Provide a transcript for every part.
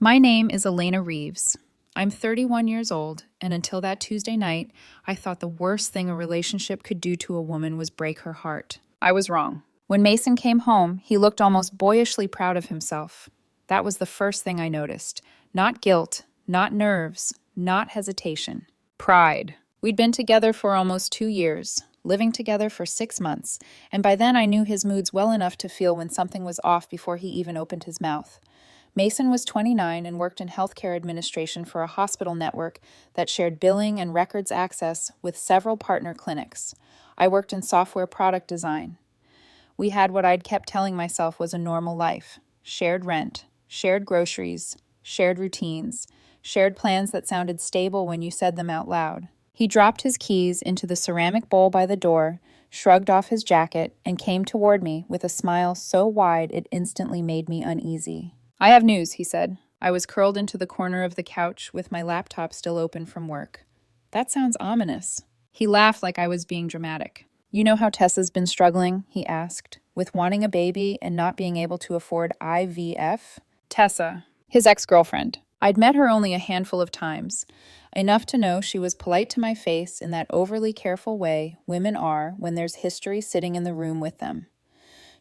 My name is Elena Reeves. I'm 31 years old, and until that Tuesday night, I thought the worst thing a relationship could do to a woman was break her heart. I was wrong. When Mason came home, he looked almost boyishly proud of himself. That was the first thing I noticed. Not guilt, not nerves, not hesitation. Pride. We'd been together for almost 2 years, living together for 6 months, and by then I knew his moods well enough to feel when something was off before he even opened his mouth. Mason was 29 and worked in healthcare administration for a hospital network that shared billing and records access with several partner clinics. I worked in software product design. We had what I'd kept telling myself was a normal life: shared rent, shared groceries, shared routines, shared plans that sounded stable when you said them out loud. He dropped his keys into the ceramic bowl by the door, shrugged off his jacket, and came toward me with a smile so wide it instantly made me uneasy. "I have news," he said. I was curled into the corner of the couch with my laptop still open from work. "That sounds ominous." He laughed like I was being dramatic. "You know how Tessa's been struggling?" he asked, "with wanting a baby and not being able to afford IVF?" Tessa, his ex-girlfriend. I'd met her only a handful of times, enough to know she was polite to my face in that overly careful way women are when there's history sitting in the room with them.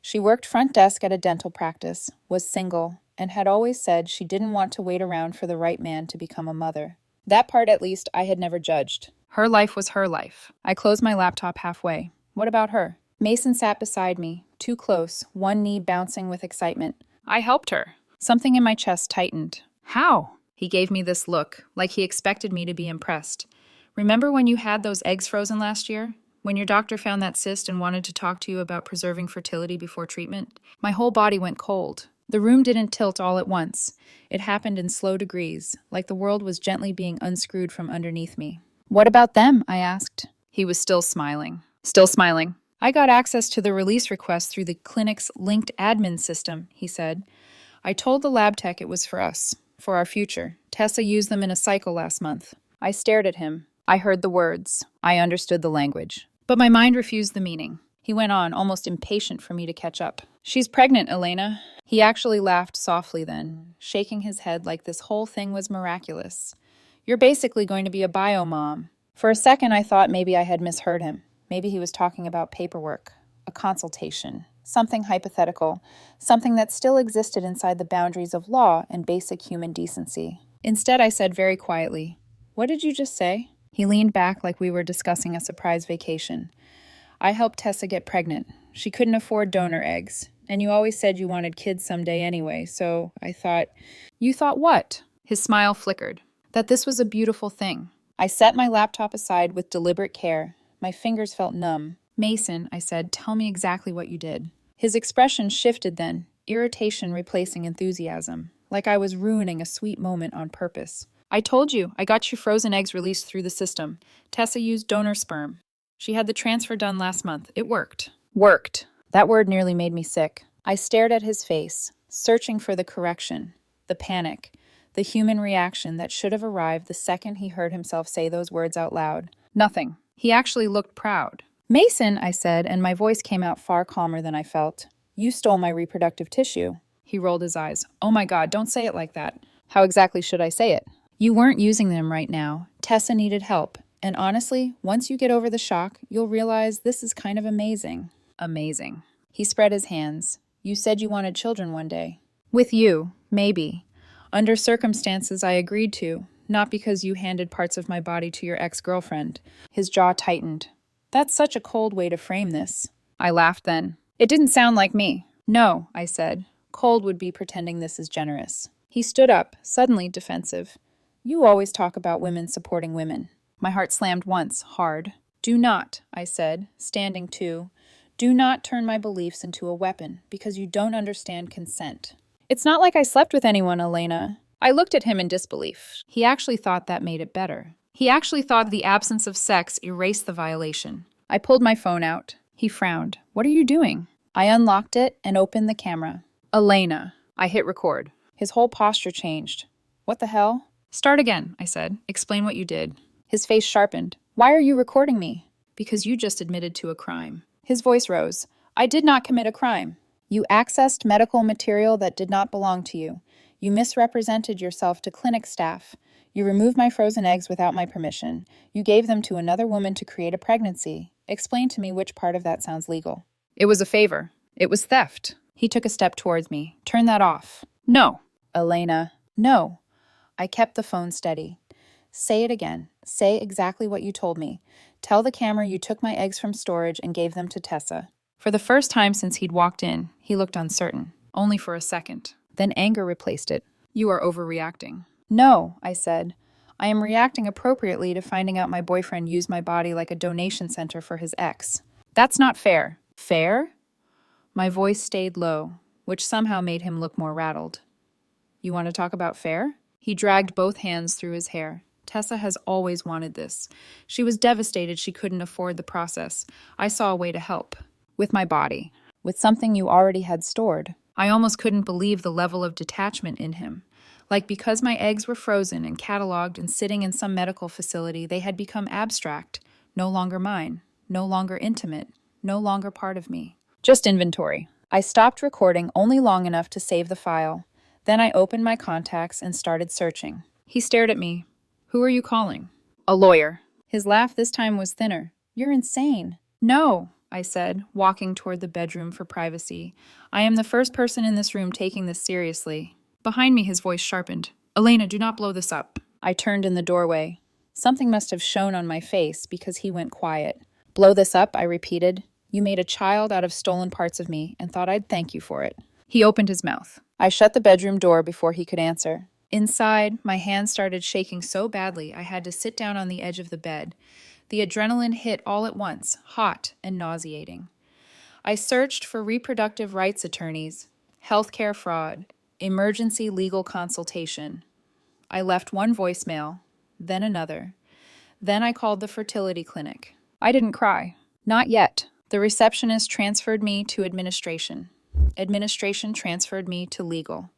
She worked front desk at a dental practice, was single, and had always said she didn't want to wait around for the right man to become a mother. That part, at least, I had never judged. Her life was her life. I closed my laptop halfway. What about her? Mason sat beside me, too close, one knee bouncing with excitement. I helped her. Something in my chest tightened. How? He gave me this look, like he expected me to be impressed. Remember when you had those eggs frozen last year? When your doctor found that cyst and wanted to talk to you about preserving fertility before treatment? My whole body went cold. The room didn't tilt all at once. It happened in slow degrees, like the world was gently being unscrewed from underneath me. "What about them?" I asked. He was still smiling. Still smiling. "I got access to the release request through the clinic's linked admin system," he said. "I told the lab tech it was for us, for our future. Tessa used them in a cycle last month." I stared at him. I heard the words. I understood the language. But my mind refused the meaning. He went on, almost impatient for me to catch up. "She's pregnant, Elena." He actually laughed softly then, shaking his head like this whole thing was miraculous. "You're basically going to be a bio-mom." For a second, I thought maybe I had misheard him. Maybe he was talking about paperwork, a consultation, something hypothetical, something that still existed inside the boundaries of law and basic human decency. Instead, I said very quietly, "What did you just say?" He leaned back like we were discussing a surprise vacation. "I helped Tessa get pregnant. She couldn't afford donor eggs. And you always said you wanted kids someday anyway, so I thought..." "You thought what?" His smile flickered. "That this was a beautiful thing." I set my laptop aside with deliberate care. My fingers felt numb. "Mason," I said, "tell me exactly what you did." His expression shifted then, irritation replacing enthusiasm, like I was ruining a sweet moment on purpose. "I told you, I got your frozen eggs released through the system. Tessa used donor sperm. She had the transfer done last month. It worked." Worked. That word nearly made me sick. I stared at his face, searching for the correction, the panic, the human reaction that should have arrived the second he heard himself say those words out loud. Nothing. He actually looked proud. "Mason," I said, and my voice came out far calmer than I felt. "You stole my reproductive tissue." He rolled his eyes. "Oh my God, don't say it like that." "How exactly should I say it?" "You weren't using them right now. Tessa needed help. And honestly, once you get over the shock, you'll realize this is kind of amazing." Amazing. He spread his hands. "You said you wanted children one day." "With you, maybe. Under circumstances I agreed to, not because you handed parts of my body to your ex-girlfriend." His jaw tightened. "That's such a cold way to frame this." I laughed then. "It didn't sound like me." "No," I said. "Cold would be pretending this is generous." He stood up, suddenly defensive. "You always talk about women supporting women." My heart slammed once, hard. "Do not," I said, standing too. "Do not turn my beliefs into a weapon because you don't understand consent." "It's not like I slept with anyone, Elena." I looked at him in disbelief. He actually thought that made it better. He actually thought the absence of sex erased the violation. I pulled my phone out. He frowned. "What are you doing?" I unlocked it and opened the camera. "Elena." I hit record. His whole posture changed. "What the hell?" "Start again," I said. "Explain what you did." His face sharpened. "Why are you recording me?" "Because you just admitted to a crime." His voice rose. "I did not commit a crime. You accessed medical material that did not belong to you. You misrepresented yourself to clinic staff. You removed my frozen eggs without my permission. You gave them to another woman to create a pregnancy. Explain to me which part of that sounds legal. It was a favor. It was theft. He took a step towards me. Turn that off. No. Elena. No. I kept the phone steady. Say it again. Say exactly what you told me. Tell the camera you took my eggs from storage and gave them to Tessa. For the first time since he'd walked in, he looked uncertain. Only for a second. Then anger replaced it. You are overreacting. No, I said. I am reacting appropriately to finding out my boyfriend used my body like a donation center for his ex. That's not fair. Fair? My voice stayed low, which somehow made him look more rattled. You want to talk about fair? He dragged both hands through his hair. Tessa has always wanted this. She was devastated she couldn't afford the process. I saw a way to help. With my body. With something you already had stored. I almost couldn't believe the level of detachment in him. Like because my eggs were frozen and cataloged and sitting in some medical facility, they had become abstract, no longer mine, no longer intimate, no longer part of me. Just inventory. I stopped recording only long enough to save the file. Then I opened my contacts and started searching. He stared at me. Who are you calling? A lawyer. His laugh this time was thinner. You're insane. No, I said, walking toward the bedroom for privacy. I am the first person in this room taking this seriously. Behind me, his voice sharpened. Elena, do not blow this up. I turned in the doorway. Something must have shown on my face because he went quiet. Blow this up, I repeated. You made a child out of stolen parts of me and thought I'd thank you for it. He opened his mouth. I shut the bedroom door before he could answer. Inside, my hands started shaking so badly I had to sit down on the edge of the bed. The adrenaline hit all at once, hot and nauseating. I searched for reproductive rights attorneys, healthcare fraud, emergency legal consultation. I left one voicemail, then another. Then I called the fertility clinic. I didn't cry. Not yet. The receptionist transferred me to administration. Administration transferred me to legal.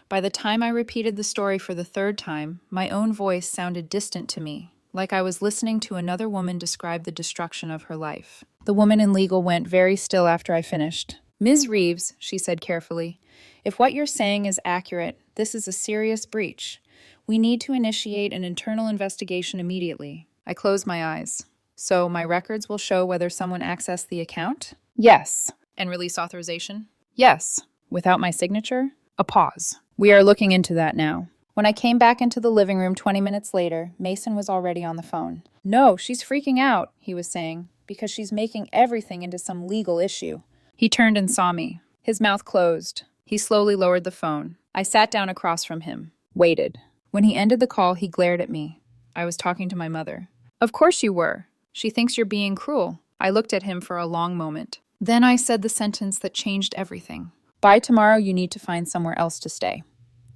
By the time I repeated the story for the third time, my own voice sounded distant to me, like I was listening to another woman describe the destruction of her life. The woman in legal went very still after I finished. Ms. Reeves, she said carefully, if what you're saying is accurate, this is a serious breach. We need to initiate an internal investigation immediately. I closed my eyes. So my records will show whether someone accessed the account? Yes. And release authorization? Yes. Without my signature? A pause. We are looking into that now. When I came back into the living room 20 minutes later, Mason was already on the phone. No, she's freaking out, he was saying, because she's making everything into some legal issue. He turned and saw me. His mouth closed. He slowly lowered the phone. I sat down across from him. Waited. When he ended the call, he glared at me. I was talking to my mother. Of course you were. She thinks you're being cruel. I looked at him for a long moment. Then I said the sentence that changed everything. By tomorrow, you need to find somewhere else to stay.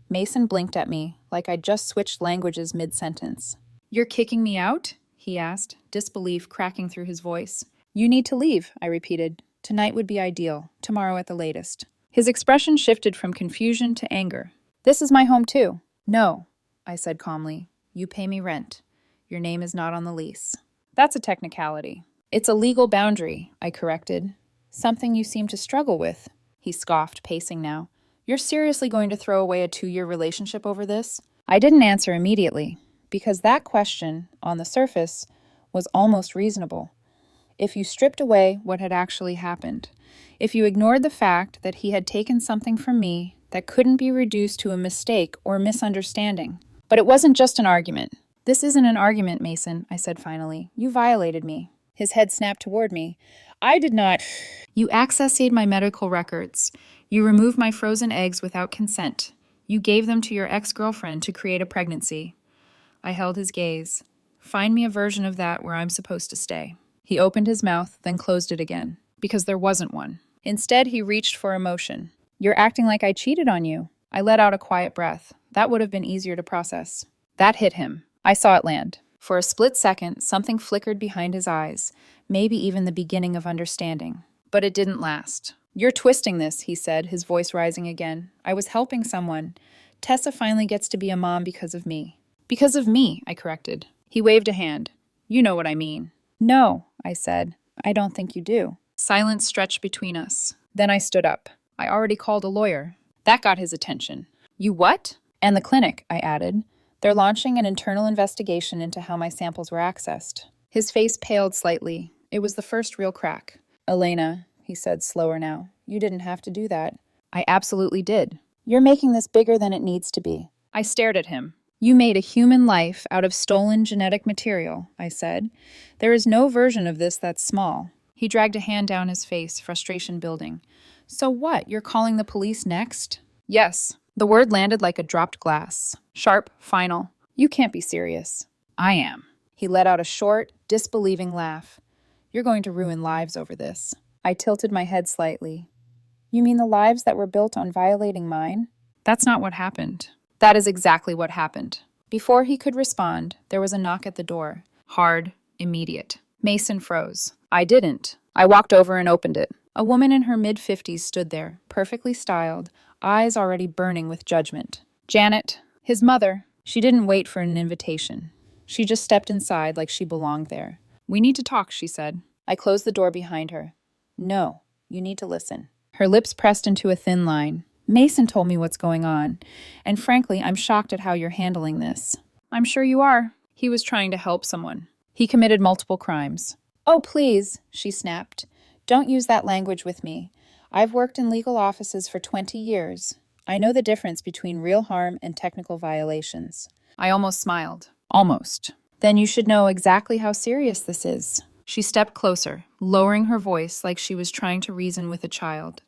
Mason blinked at me, like I'd just switched languages mid-sentence. You're kicking me out? He asked, disbelief cracking through his voice. You need to leave, I repeated. Tonight would be ideal, tomorrow at the latest. His expression shifted from confusion to anger. This is my home too. No, I said calmly. You pay me rent. Your name is not on the lease. That's a technicality. It's a legal boundary, I corrected. Something you seem to struggle with. He scoffed, pacing now. You're seriously going to throw away a 2-year relationship over this? I didn't answer immediately, because that question, on the surface, was almost reasonable. If you stripped away what had actually happened, if you ignored the fact that he had taken something from me that couldn't be reduced to a mistake or misunderstanding. But it wasn't just an argument. This isn't an argument, Mason, I said finally. You violated me. His head snapped toward me. I did not. You accessed my medical records. You removed my frozen eggs without consent. You gave them to your ex-girlfriend to create a pregnancy. I held his gaze. Find me a version of that where I'm supposed to stay. He opened his mouth, then closed it again, because there wasn't one. Instead, he reached for emotion. You're acting like I cheated on you. I let out a quiet breath. That would have been easier to process. That hit him. I saw it land. For a split second, something flickered behind his eyes, maybe even the beginning of understanding. But it didn't last. You're twisting this, he said, his voice rising again. I was helping someone. Tessa finally gets to be a mom because of me. Because of me, I corrected. He waved a hand. You know what I mean. No, I said. I don't think you do. Silence stretched between us. Then I stood up. I already called a lawyer. That got his attention. You what? And the clinic, I added. They're launching an internal investigation into how my samples were accessed. His face paled slightly. It was the first real crack. Elena, he said slower now, you didn't have to do that. I absolutely did. You're making this bigger than it needs to be. I stared at him. You made a human life out of stolen genetic material, I said. There is no version of this that's small. He dragged a hand down his face, frustration building. So what, you're calling the police next? Yes. The word landed like a dropped glass. Sharp, final. You can't be serious. I am. He let out a short, disbelieving laugh. You're going to ruin lives over this. I tilted my head slightly. You mean the lives that were built on violating mine? That's not what happened. That is exactly what happened. Before he could respond, there was a knock at the door. Hard, immediate. Mason froze. I didn't. I walked over and opened it. A woman in her mid-50s stood there, perfectly styled, eyes already burning with judgment. Janet, his mother. She didn't wait for an invitation. She just stepped inside like she belonged there. We need to talk, she said. I closed the door behind her. No, you need to listen. Her lips pressed into a thin line. Mason told me what's going on, and frankly, I'm shocked at how you're handling this. I'm sure you are. He was trying to help someone. He committed multiple crimes. Oh, please, she snapped. Don't use that language with me. I've worked in legal offices for 20 years. I know the difference between real harm and technical violations. I almost smiled. Almost. Then you should know exactly how serious this is. She stepped closer, lowering her voice like she was trying to reason with a child.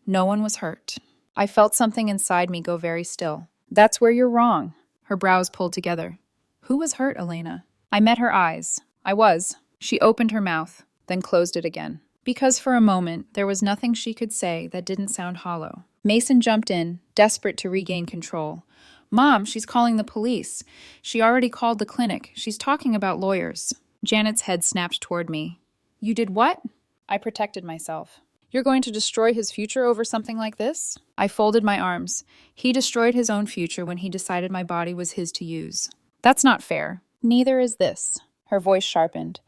No one was hurt. I felt something inside me go very still. That's where you're wrong. Her brows pulled together. Who was hurt, Elena? I met her eyes. I was. She opened her mouth, then closed it again. Because for a moment, there was nothing she could say that didn't sound hollow. Mason jumped in, desperate to regain control. Mom, she's calling the police. She already called the clinic. She's talking about lawyers. Janet's head snapped toward me. You did what? I protected myself. You're going to destroy his future over something like this? I folded my arms. He destroyed his own future when he decided my body was his to use. That's not fair. Neither is this. Her voice sharpened.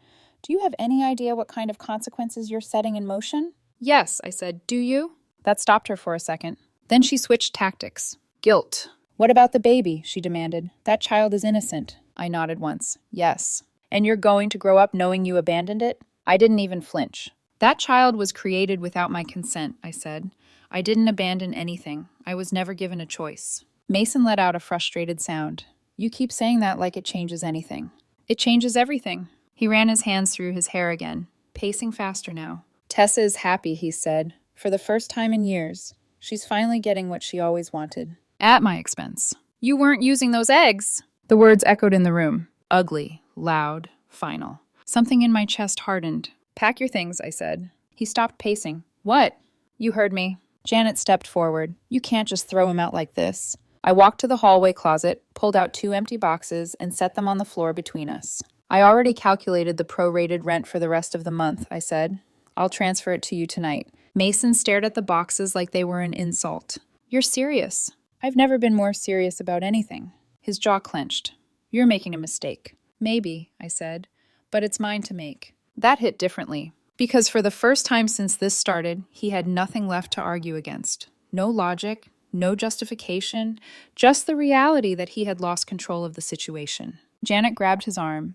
Do you have any idea what kind of consequences you're setting in motion? Yes, I said. Do you? That stopped her for a second. Then she switched tactics. Guilt. What about the baby? She demanded. That child is innocent. I nodded once. Yes. And you're going to grow up knowing you abandoned it? I didn't even flinch. That child was created without my consent, I said. I didn't abandon anything. I was never given a choice. Mason let out a frustrated sound. You keep saying that like it changes anything. It changes everything. He ran his hands through his hair again, pacing faster now. Tessa is happy, he said. For the first time in years. She's finally getting what she always wanted. At my expense. You weren't using those eggs. The words echoed in the room. Ugly, loud, final. Something in my chest hardened. Pack your things, I said. He stopped pacing. What? You heard me. Janet stepped forward. You can't just throw him out like this. I walked to the hallway closet, pulled out 2 empty boxes, and set them on the floor between us. I already calculated the prorated rent for the rest of the month, I said. I'll transfer it to you tonight. Mason stared at the boxes like they were an insult. You're serious. I've never been more serious about anything. His jaw clenched. You're making a mistake. Maybe, I said, but it's mine to make. That hit differently, because for the first time since this started, he had nothing left to argue against. No logic, no justification, just the reality that he had lost control of the situation. Janet grabbed his arm.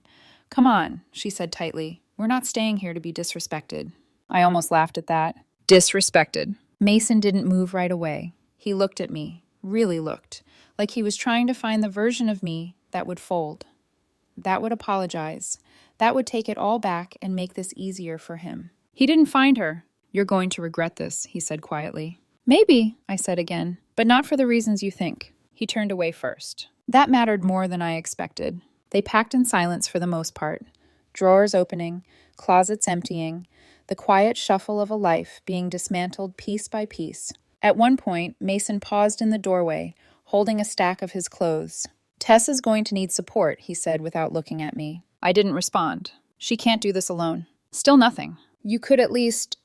Come on, she said tightly. We're not staying here to be disrespected. I almost laughed at that. Disrespected. Mason didn't move right away. He looked at me, really looked, like he was trying to find the version of me that would fold, that would apologize, that would take it all back and make this easier for him. He didn't find her. You're going to regret this, he said quietly. Maybe, I said again, but not for the reasons you think. He turned away first. That mattered more than I expected. They packed in silence for the most part. Drawers opening, closets emptying, the quiet shuffle of a life being dismantled piece by piece. At one point, Mason paused in the doorway, holding a stack of his clothes. Tessa's going to need support, he said without looking at me. I didn't respond. She can't do this alone. Still nothing. You could at least...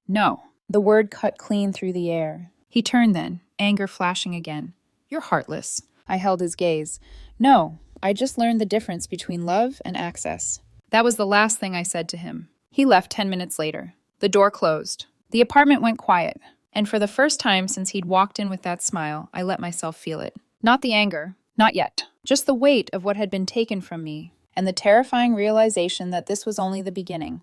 No. The word cut clean through the air. He turned then, anger flashing again. You're heartless. I held his gaze. No, I just learned the difference between love and access. That was the last thing I said to him. He left 10 minutes later. The door closed. The apartment went quiet. And for the first time since he'd walked in with that smile, I let myself feel it. Not the anger, not yet. Just the weight of what had been taken from me, and the terrifying realization that this was only the beginning.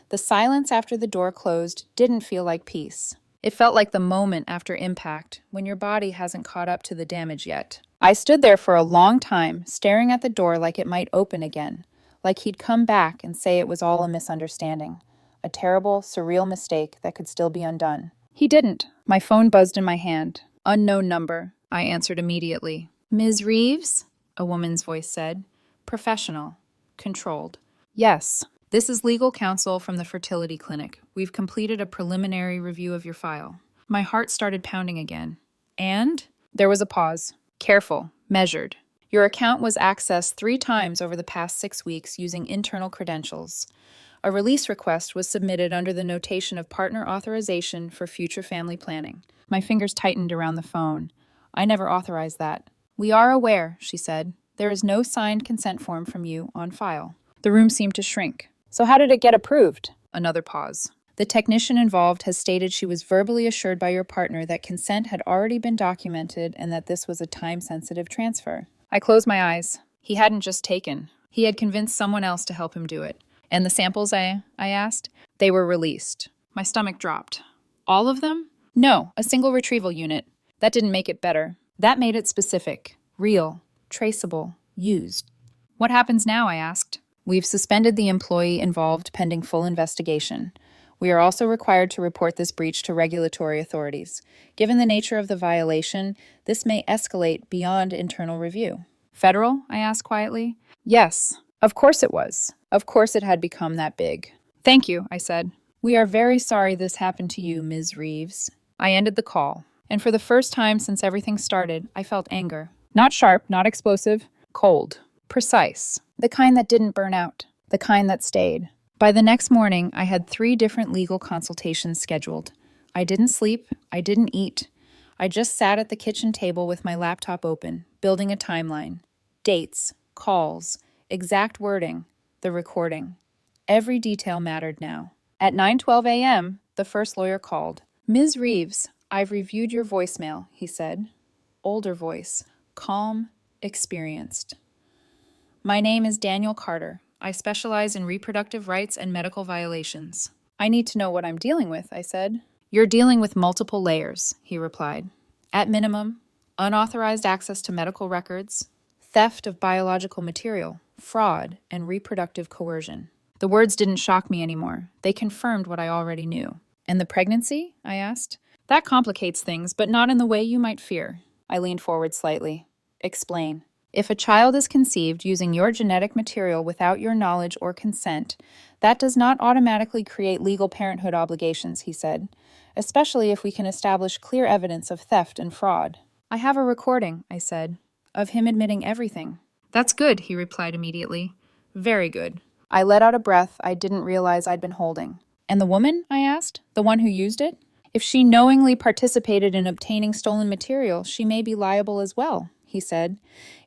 The silence after the door closed didn't feel like peace. It felt like the moment after impact, when your body hasn't caught up to the damage yet. I stood there for a long time, staring at the door like it might open again, like he'd come back and say it was all a misunderstanding, a terrible, surreal mistake that could still be undone. He didn't. My phone buzzed in my hand. Unknown number. I answered immediately. Ms. Reeves? A woman's voice said. Professional. Controlled. Yes. This is legal counsel from the fertility clinic. We've completed a preliminary review of your file. My heart started pounding again. And? There was a pause. Careful. Measured. Your account was accessed 3 times over the past 6 weeks using internal credentials. A release request was submitted under the notation of partner authorization for future family planning. My fingers tightened around the phone. I never authorized that. We are aware, she said. There is no signed consent form from you on file. The room seemed to shrink. So how did it get approved? Another pause. The technician involved has stated she was verbally assured by your partner that consent had already been documented and that this was a time-sensitive transfer. I closed my eyes. He hadn't just taken. He had convinced someone else to help him do it. And the samples, I asked? They were released. My stomach dropped. All of them? No, a single retrieval unit. That didn't make it better. That made it specific, real, traceable, used. What happens now? I asked. We've suspended the employee involved pending full investigation. We are also required to report this breach to regulatory authorities. Given the nature of the violation, this may escalate beyond internal review. Federal? I asked quietly. Yes, of course it was. Of course it had become that big. Thank you, I said. We are very sorry this happened to you, Ms. Reeves. I ended the call, and for the first time since everything started, I felt anger. Not sharp, not explosive, cold, precise. The kind that didn't burn out, the kind that stayed. By the next morning, I had 3 different legal consultations scheduled. I didn't sleep, I didn't eat. I just sat at the kitchen table with my laptop open, building a timeline. Dates, calls, exact wording, the recording. Every detail mattered now. At 9:12 a.m., the first lawyer called. Ms. Reeves, I've reviewed your voicemail, he said. Older voice, calm, experienced. My name is Daniel Carter. I specialize in reproductive rights and medical violations. I need to know what I'm dealing with, I said. You're dealing with multiple layers, he replied. At minimum, unauthorized access to medical records, theft of biological material, fraud, and reproductive coercion. The words didn't shock me anymore. They confirmed what I already knew. And the pregnancy? I asked. That complicates things, but not in the way you might fear. I leaned forward slightly. Explain. If a child is conceived using your genetic material without your knowledge or consent, that does not automatically create legal parenthood obligations, he said, especially if we can establish clear evidence of theft and fraud. I have a recording, I said, of him admitting everything. That's good, he replied immediately. Very good. I let out a breath I didn't realize I'd been holding. And the woman? I asked. The one who used it? If she knowingly participated in obtaining stolen material, she may be liable as well, he said.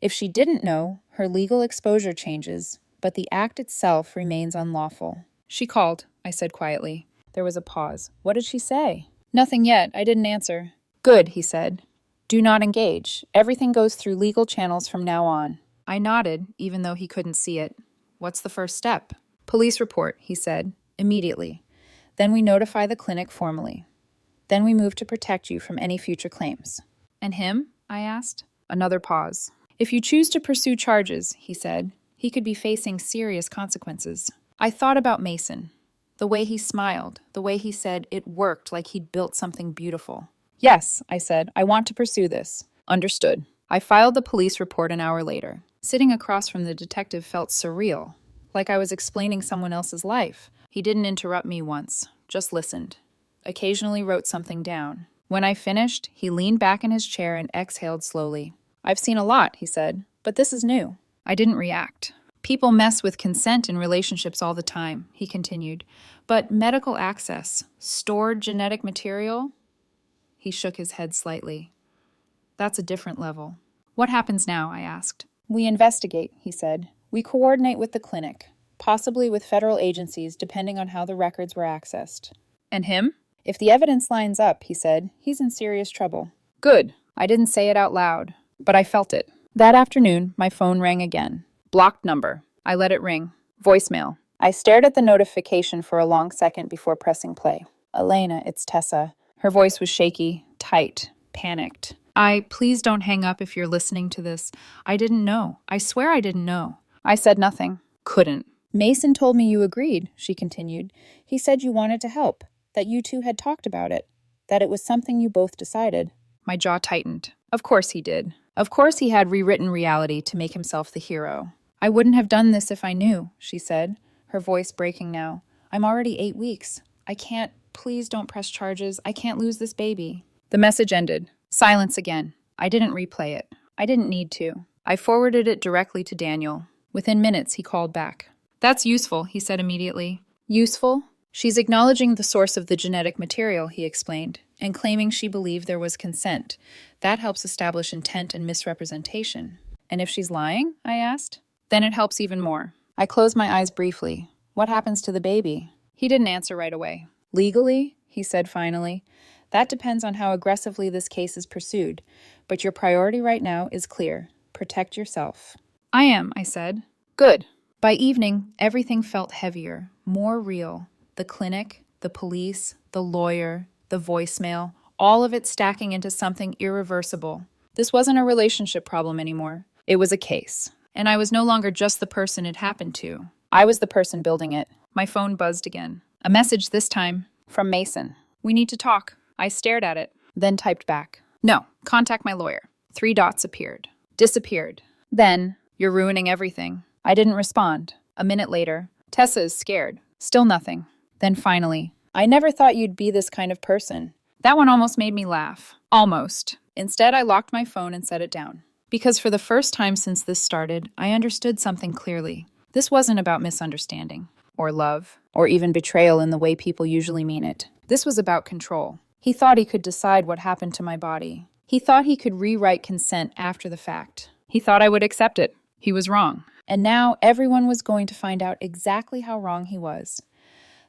If she didn't know, her legal exposure changes, but the act itself remains unlawful. She called, I said quietly. There was a pause. What did she say? Nothing yet. I didn't answer. Good, he said. Do not engage. Everything goes through legal channels from now on. I nodded, even though he couldn't see it. What's the first step? Police report, he said, immediately. Then we notify the clinic formally. Then we move to protect you from any future claims. And him? I asked. Another pause. If you choose to pursue charges, he said, he could be facing serious consequences. I thought about Mason. The way he smiled, the way he said it worked like he'd built something beautiful. Yes, I said, I want to pursue this. Understood. I filed the police report an hour later. Sitting across from the detective felt surreal, like I was explaining someone else's life. He didn't interrupt me once, just listened. Occasionally wrote something down. When I finished, he leaned back in his chair and exhaled slowly. I've seen a lot, he said, but this is new. I didn't react. People mess with consent in relationships all the time, he continued. But medical access, stored genetic material? He shook his head slightly. That's a different level. What happens now? I asked. We investigate, he said. We coordinate with the clinic, possibly with federal agencies depending on how the records were accessed. And him? If the evidence lines up, he said, he's in serious trouble. Good. I didn't say it out loud. but I felt it. That afternoon, my phone rang again. Blocked number. I let it ring. Voicemail. I stared at the notification for a long second before pressing play. Elena, it's Tessa. Her voice was shaky, tight, panicked. Please don't hang up if you're listening to this. I didn't know. I swear I didn't know. I said nothing. Couldn't. Mason told me you agreed, she continued. He said you wanted to help, that you two had talked about it, that it was something you both decided. My jaw tightened. Of course he did. Of course he had rewritten reality to make himself the hero. I wouldn't have done this if I knew, she said, her voice breaking now. I'm already 8 weeks. I can't. Please don't press charges. I can't lose this baby. The message ended. Silence again. I didn't replay it. I didn't need to. I forwarded it directly to Daniel. Within minutes, he called back. That's useful, he said immediately. Useful? She's acknowledging the source of the genetic material, he explained, and claiming she believed there was consent. That helps establish intent and misrepresentation. And if she's lying? I asked. Then it helps even more. I closed my eyes briefly. What happens to the baby? He didn't answer right away. Legally, he said finally. That depends on how aggressively this case is pursued. But your priority right now is clear. Protect yourself. I am, I said. Good. By evening, everything felt heavier, more real. The clinic, the police, the lawyer, the voicemail, all of it stacking into something irreversible. This wasn't a relationship problem anymore. It was a case. And I was no longer just the person it happened to. I was the person building it. My phone buzzed again. A message this time from Mason. We need to talk. I stared at it, then typed back. No, contact my lawyer. 3 dots appeared. Disappeared. Then, you're ruining everything. I didn't respond. A minute later, Tessa is scared. Still nothing. Then finally, I never thought you'd be this kind of person. That one almost made me laugh. Almost. Instead, I locked my phone and set it down. Because for the first time since this started, I understood something clearly. This wasn't about misunderstanding, or love, or even betrayal in the way people usually mean it. This was about control. He thought he could decide what happened to my body. He thought he could rewrite consent after the fact. He thought I would accept it. He was wrong. And now everyone was going to find out exactly how wrong he was.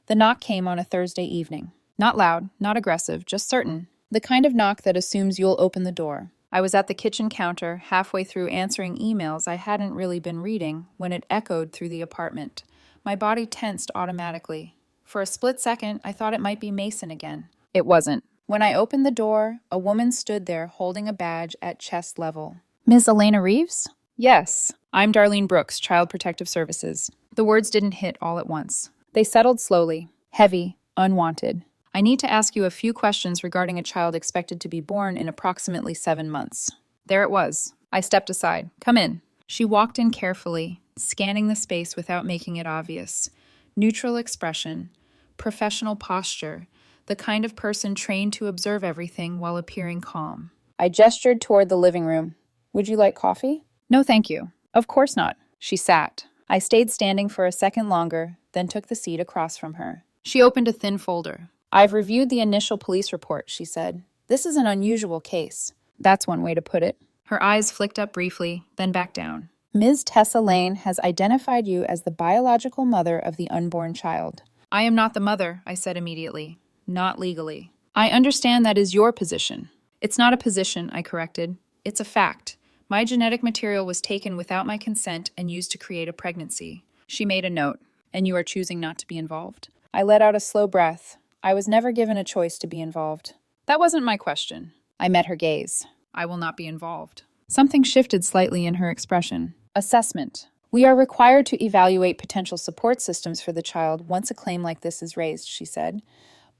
The knock came on a Thursday evening. Not loud, not aggressive, just certain. The kind of knock that assumes you'll open the door. I was at the kitchen counter, halfway through answering emails I hadn't really been reading, when it echoed through the apartment. My body tensed automatically. For a split second, I thought it might be Mason again. It wasn't. When I opened the door, a woman stood there holding a badge at chest level. Ms. Elena Reeves? Yes. I'm Darlene Brooks, Child Protective Services. The words didn't hit all at once. They settled slowly, heavy, unwanted. I need to ask you a few questions regarding a child expected to be born in approximately 7 months. There it was. I stepped aside. Come in. She walked in carefully, scanning the space without making it obvious. Neutral expression, professional posture, the kind of person trained to observe everything while appearing calm. I gestured toward the living room. Would you like coffee? No, thank you. Of course not. She sat. I stayed standing for a second longer, then took the seat across from her. She opened a thin folder. I've reviewed the initial police report, she said. This is an unusual case. That's one way to put it. Her eyes flicked up briefly, then back down. Ms. Tessa Lane has identified you as the biological mother of the unborn child. I am not the mother, I said immediately. Not legally. I understand that is your position. It's not a position, I corrected. It's a fact. My genetic material was taken without my consent and used to create a pregnancy. She made a note. And you are choosing not to be involved? I let out a slow breath. I was never given a choice to be involved. That wasn't my question. I met her gaze. I will not be involved. Something shifted slightly in her expression. Assessment. We are required to evaluate potential support systems for the child once a claim like this is raised, she said.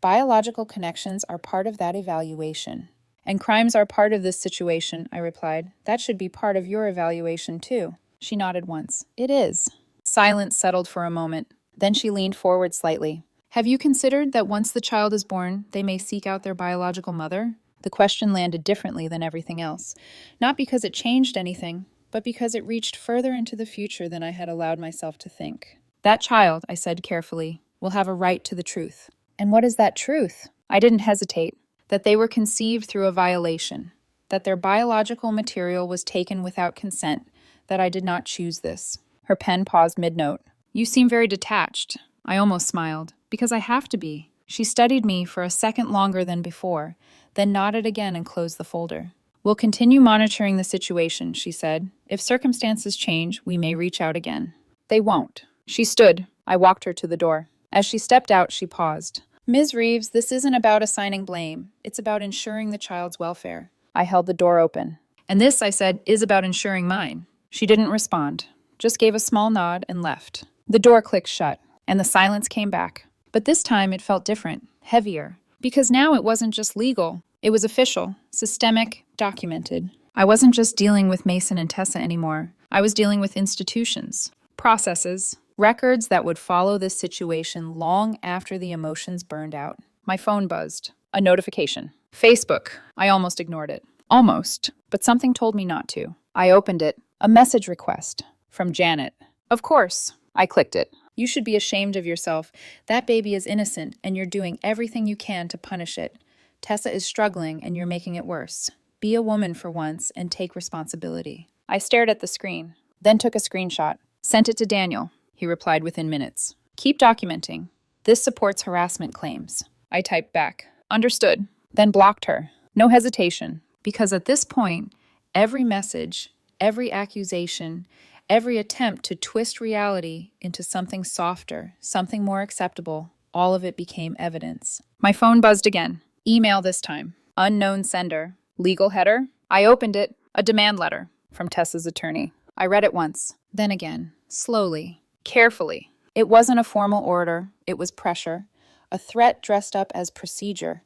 Biological connections are part of that evaluation. And crimes are part of this situation, I replied. That should be part of your evaluation, too. She nodded once. It is. Silence settled for a moment. Then she leaned forward slightly. Have you considered that once the child is born, they may seek out their biological mother? The question landed differently than everything else. Not because it changed anything, but because it reached further into the future than I had allowed myself to think. That child, I said carefully, will have a right to the truth. And what is that truth? I didn't hesitate. That they were conceived through a violation. That their biological material was taken without consent. That I did not choose this. Her pen paused mid-note. You seem very detached. I almost smiled. Because I have to be. She studied me for a second longer than before, then nodded again and closed the folder. We'll continue monitoring the situation, she said. If circumstances change, we may reach out again. They won't. She stood. I walked her to the door. As she stepped out, she paused. Ms. Reeves, this isn't about assigning blame. It's about ensuring the child's welfare. I held the door open. And this, I said, is about ensuring mine. She didn't respond, just gave a small nod and left. The door clicked shut, and the silence came back. But this time it felt different, heavier. Because now it wasn't just legal. It was official, systemic, documented. I wasn't just dealing with Mason and Tessa anymore. I was dealing with institutions, processes, records that would follow this situation long after the emotions burned out. My phone buzzed. A notification. Facebook. I almost ignored it. Almost. But something told me not to. I opened it. A message request. From Janet. Of course. I clicked it. You should be ashamed of yourself. That baby is innocent, and you're doing everything you can to punish it. Tessa is struggling, and you're making it worse. Be a woman for once and take responsibility. I stared at the screen, then took a screenshot. Sent it to Daniel. He replied within minutes. Keep documenting. This supports harassment claims. I typed back. Understood. Then blocked her. No hesitation. Because at this point, every message, every accusation, every attempt to twist reality into something softer, something more acceptable, all of it became evidence. My phone buzzed again. Email this time. Unknown sender. Legal header. I opened it. A demand letter from Tessa's attorney. I read it once, then again, slowly, carefully. It wasn't a formal order. It was pressure, a threat dressed up as procedure.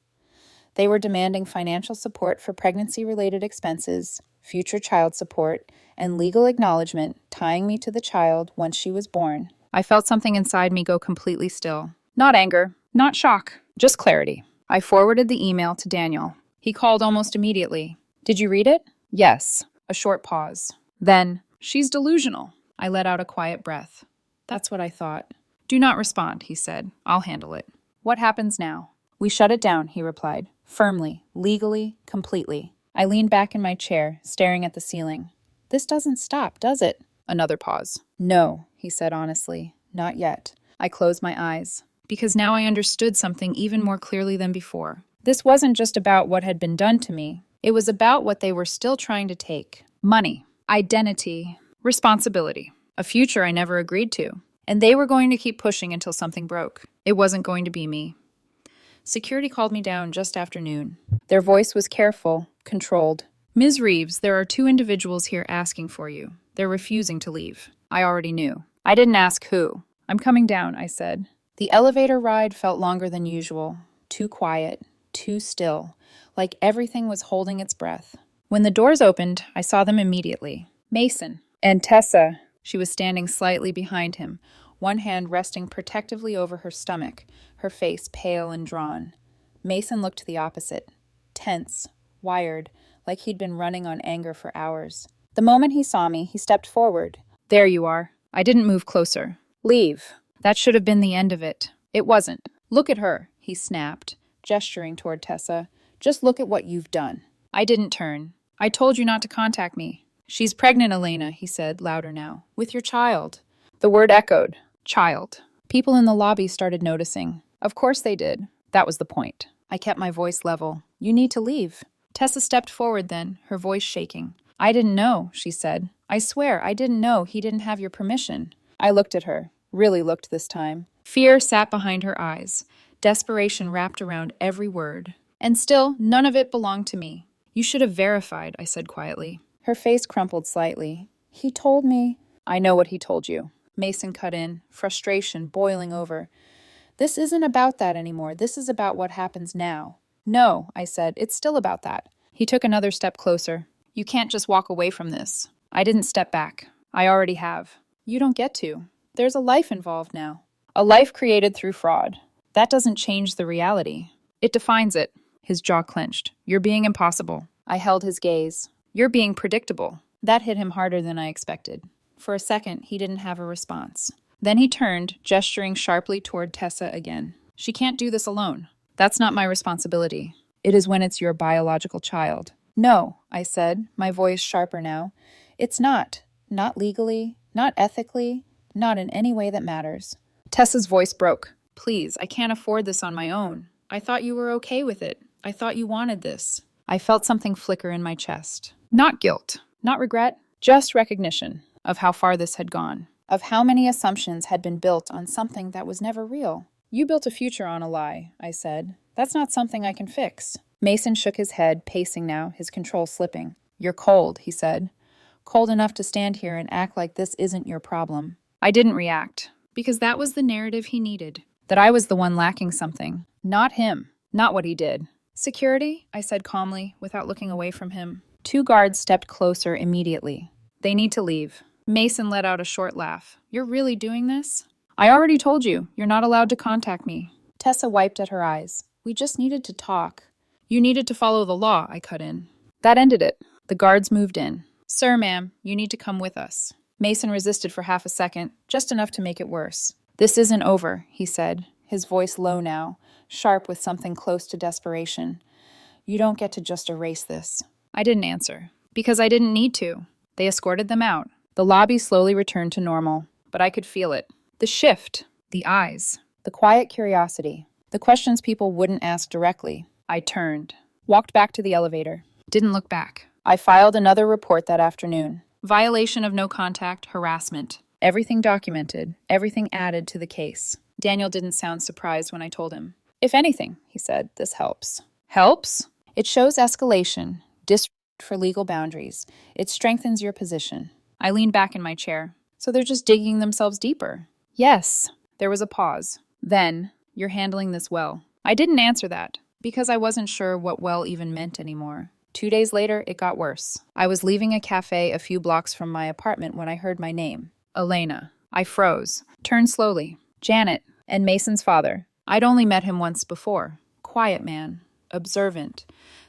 They were demanding financial support for pregnancy-related expenses, future child support, and legal acknowledgement tying me to the child once she was born. I felt something inside me go completely still. Not anger, not shock, just clarity. I forwarded the email to Daniel. He called almost immediately. Did you read it? Yes. A short pause. Then, she's delusional. I let out a quiet breath. That's what I thought. Do not respond, he said. I'll handle it. What happens now? We shut it down, he replied. Firmly, legally, completely. I leaned back in my chair, staring at the ceiling. This doesn't stop, does it? Another pause. No, he said honestly. Not yet. I closed my eyes. Because now I understood something even more clearly than before. This wasn't just about what had been done to me. It was about what they were still trying to take. Money, identity, responsibility, a future I never agreed to. And they were going to keep pushing until something broke. It wasn't going to be me. Security called me down just after noon. Their voice was careful, controlled. Ms. Reeves, there are 2 individuals here asking for you. They're refusing to leave. I already knew. I didn't ask who. I'm coming down, I said. The elevator ride felt longer than usual. Too quiet, too still, like everything was holding its breath. When the doors opened, I saw them immediately. Mason and Tessa. She was standing slightly behind him, one hand resting protectively over her stomach, her face pale and drawn. Mason looked the opposite, tense, wired, like he'd been running on anger for hours. The moment he saw me, he stepped forward. There you are. I didn't move closer. Leave. That should have been the end of it. It wasn't. Look at her, he snapped, gesturing toward Tessa. Just look at what you've done. I didn't turn. I told you not to contact me. She's pregnant, Elena, he said, louder now. With your child. The word echoed. Child. People in the lobby started noticing. Of course they did. That was the point. I kept my voice level. You need to leave. Tessa stepped forward then, her voice shaking. I didn't know, she said. I swear, I didn't know he didn't have your permission. I looked at her. Really looked this time. Fear sat behind her eyes. Desperation wrapped around every word. And still, none of it belonged to me. You should have verified, I said quietly. Her face crumpled slightly. He told me. I know what he told you. Mason cut in, frustration boiling over. This isn't about that anymore. This is about what happens now. No, I said, it's still about that. He took another step closer. You can't just walk away from this. I didn't step back. I already have. You don't get to. There's a life involved now. A life created through fraud. That doesn't change the reality. It defines it. His jaw clenched. You're being impossible. I held his gaze. You're being predictable. That hit him harder than I expected. For a second, he didn't have a response. Then he turned, gesturing sharply toward Tessa again. She can't do this alone. That's not my responsibility. It is when it's your biological child. No, I said, my voice sharper now. It's not. Not legally, not ethically, not in any way that matters. Tessa's voice broke. Please, I can't afford this on my own. I thought you were okay with it. I thought you wanted this. I felt something flicker in my chest. Not guilt, not regret, just recognition of how far this had gone, of how many assumptions had been built on something that was never real. You built a future on a lie, I said. That's not something I can fix. Mason shook his head, pacing now, his control slipping. You're cold, he said. Cold enough to stand here and act like this isn't your problem. I didn't react, because that was the narrative he needed. That I was the one lacking something. Not him. Not what he did. Security? I said calmly, without looking away from him. 2 guards stepped closer immediately. They need to leave. Mason let out a short laugh. You're really doing this? I already told you. You're not allowed to contact me. Tessa wiped at her eyes. We just needed to talk. You needed to follow the law, I cut in. That ended it. The guards moved in. Sir, ma'am, you need to come with us. Mason resisted for half a second, just enough to make it worse. This isn't over, he said, his voice low now, sharp with something close to desperation. You don't get to just erase this. I didn't answer, because I didn't need to. They escorted them out. The lobby slowly returned to normal, but I could feel it. The shift, the eyes, the quiet curiosity, the questions people wouldn't ask directly. I turned, walked back to the elevator, didn't look back. I filed another report that afternoon. Violation of no contact, harassment. Everything documented, everything added to the case. Daniel didn't sound surprised when I told him. If anything, he said, this helps. Helps? It shows escalation, disrespect for legal boundaries. It strengthens your position. I leaned back in my chair. So they're just digging themselves deeper. Yes. There was a pause. Then, you're handling this well. I didn't answer that, because I wasn't sure what well even meant anymore. 2 days later, it got worse. I was leaving a cafe a few blocks from my apartment when I heard my name. Elena. I froze, turned slowly. Janet, and Mason's father. I'd only met him once before. Quiet man. Observant.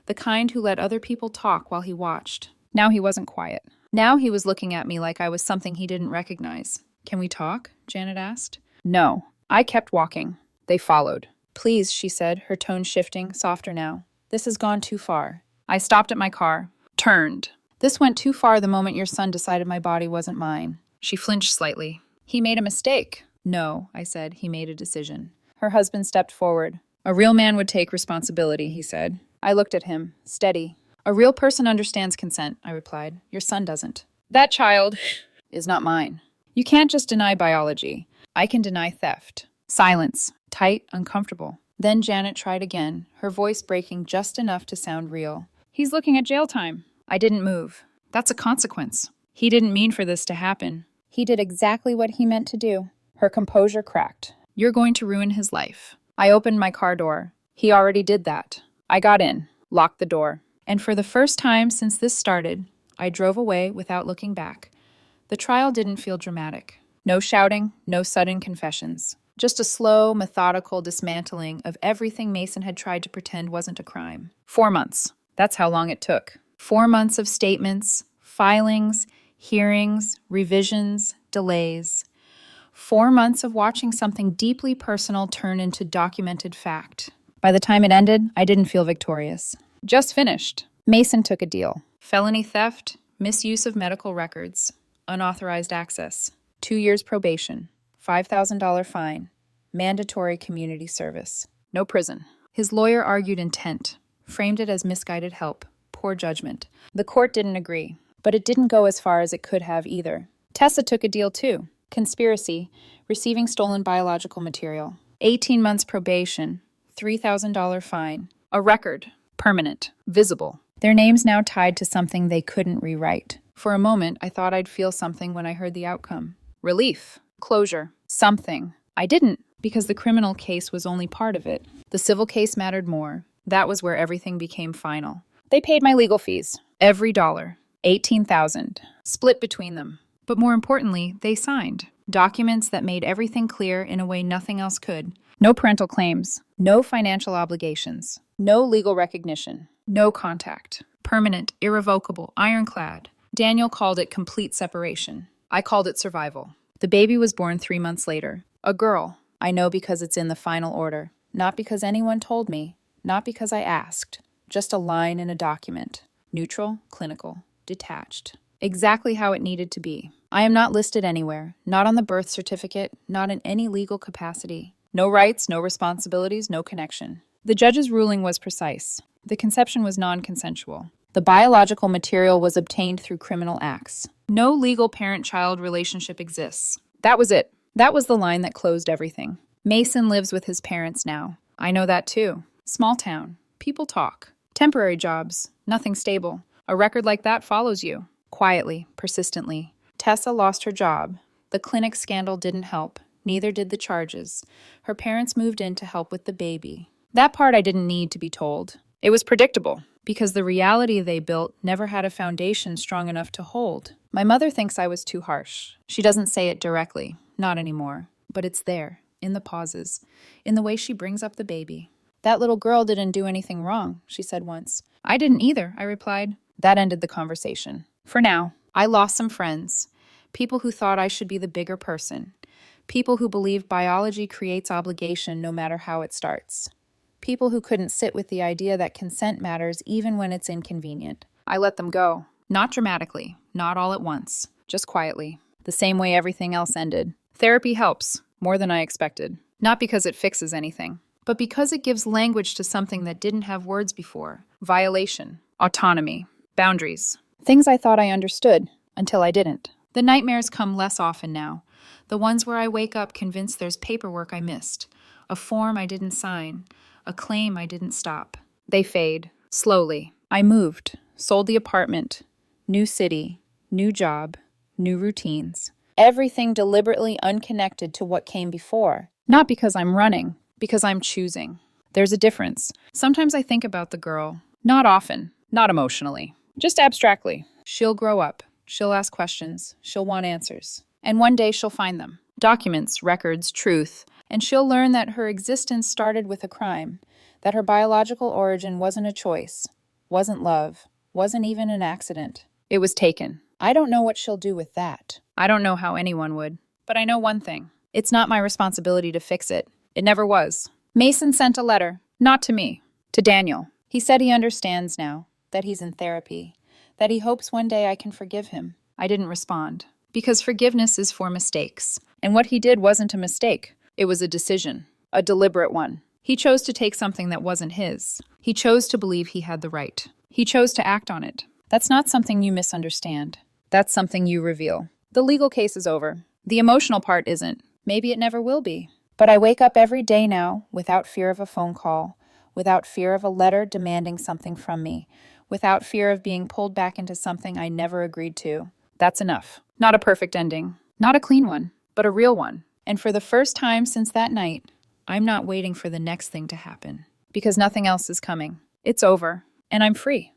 The kind who let other people talk while he watched. Now he wasn't quiet. Now he was looking at me like I was something he didn't recognize. Can we talk? Janet asked. No. I kept walking. They followed. Please, she said, her tone shifting, softer now. This has gone too far. I stopped at my car. Turned. This went too far the moment your son decided my body wasn't mine. She flinched slightly. He made a mistake. No, I said. He made a decision. Her husband stepped forward. A real man would take responsibility, he said. I looked at him, steady. A real person understands consent, I replied. Your son doesn't. That child is not mine. You can't just deny biology. I can deny theft. Silence. Tight, uncomfortable. Then Janet tried again, her voice breaking just enough to sound real. He's looking at jail time. I didn't move. That's a consequence. He didn't mean for this to happen. He did exactly what he meant to do. Her composure cracked. You're going to ruin his life. I opened my car door. He already did that. I got in, locked the door. And for the first time since this started, I drove away without looking back. The trial didn't feel dramatic. No shouting, no sudden confessions. Just a slow, methodical dismantling of everything Mason had tried to pretend wasn't a crime. 4 months. That's how long it took. 4 months of statements, filings, hearings, revisions, delays. 4 months of watching something deeply personal turn into documented fact. By the time it ended, I didn't feel victorious. Just finished. Mason took a deal. Felony theft, misuse of medical records, unauthorized access, 2 years probation, $5,000 fine, mandatory community service. No prison. His lawyer argued intent, framed it as misguided help, poor judgment. The court didn't agree, but it didn't go as far as it could have either. Tessa took a deal too. Conspiracy, receiving stolen biological material, 18 months probation, $3,000 fine, a record, permanent, visible. Their names now tied to something they couldn't rewrite. For a moment, I thought I'd feel something when I heard the outcome. Relief, closure, something. I didn't, because the criminal case was only part of it. The civil case mattered more. That was where everything became final. They paid my legal fees. Every dollar. $18,000. Split between them. But more importantly, they signed documents that made everything clear in a way nothing else could. No parental claims. No financial obligations. No legal recognition. No contact. Permanent, irrevocable, ironclad. Daniel called it complete separation. I called it survival. The baby was born 3 months later. A girl. I know because it's in the final order. Not because anyone told me. Not because I asked. Just a line in a document. Neutral, clinical, detached. Exactly how it needed to be. I am not listed anywhere. Not on the birth certificate. Not in any legal capacity. No rights, no responsibilities, no connection. The judge's ruling was precise. The conception was non-consensual. The biological material was obtained through criminal acts. No legal parent-child relationship exists. That was it. That was the line that closed everything. Mason lives with his parents now. I know that too. Small town. People talk. Temporary jobs. Nothing stable. A record like that follows you. Quietly, persistently. Tessa lost her job. The clinic scandal didn't help. Neither did the charges. Her parents moved in to help with the baby. That part I didn't need to be told. It was predictable, because the reality they built never had a foundation strong enough to hold. My mother thinks I was too harsh. She doesn't say it directly, not anymore. But it's there, in the pauses, in the way she brings up the baby. That little girl didn't do anything wrong, she said once. I didn't either, I replied. That ended the conversation. For now, I lost some friends. People who thought I should be the bigger person. People who believed biology creates obligation no matter how it starts. People who couldn't sit with the idea that consent matters even when it's inconvenient. I let them go. Not dramatically, not all at once, just quietly, the same way everything else ended. Therapy helps, more than I expected. Not because it fixes anything, but because it gives language to something that didn't have words before. Violation, autonomy, boundaries. Things I thought I understood, until I didn't. The nightmares come less often now. The ones where I wake up convinced there's paperwork I missed, a form I didn't sign, a claim I didn't stop. They fade, slowly. I moved, sold the apartment, new city, new job, new routines. Everything deliberately unconnected to what came before. Not because I'm running, because I'm choosing. There's a difference. Sometimes I think about the girl. Not often, not emotionally, just abstractly. She'll grow up. She'll ask questions. She'll want answers. And one day she'll find them. Documents, records, truth. And she'll learn that her existence started with a crime, that her biological origin wasn't a choice, wasn't love, wasn't even an accident. It was taken. I don't know what she'll do with that. I don't know how anyone would. But I know one thing. It's not my responsibility to fix it. It never was. Mason sent a letter, not to me, to Daniel. He said he understands now, that he's in therapy, that he hopes one day I can forgive him. I didn't respond, because forgiveness is for mistakes. And what he did wasn't a mistake. It was a decision, a deliberate one. He chose to take something that wasn't his. He chose to believe he had the right. He chose to act on it. That's not something you misunderstand. That's something you reveal. The legal case is over. The emotional part isn't. Maybe it never will be. But I wake up every day now without fear of a phone call, without fear of a letter demanding something from me, without fear of being pulled back into something I never agreed to. That's enough. Not a perfect ending. Not a clean one, but a real one. And for the first time since that night, I'm not waiting for the next thing to happen. Because nothing else is coming. It's over, and I'm free.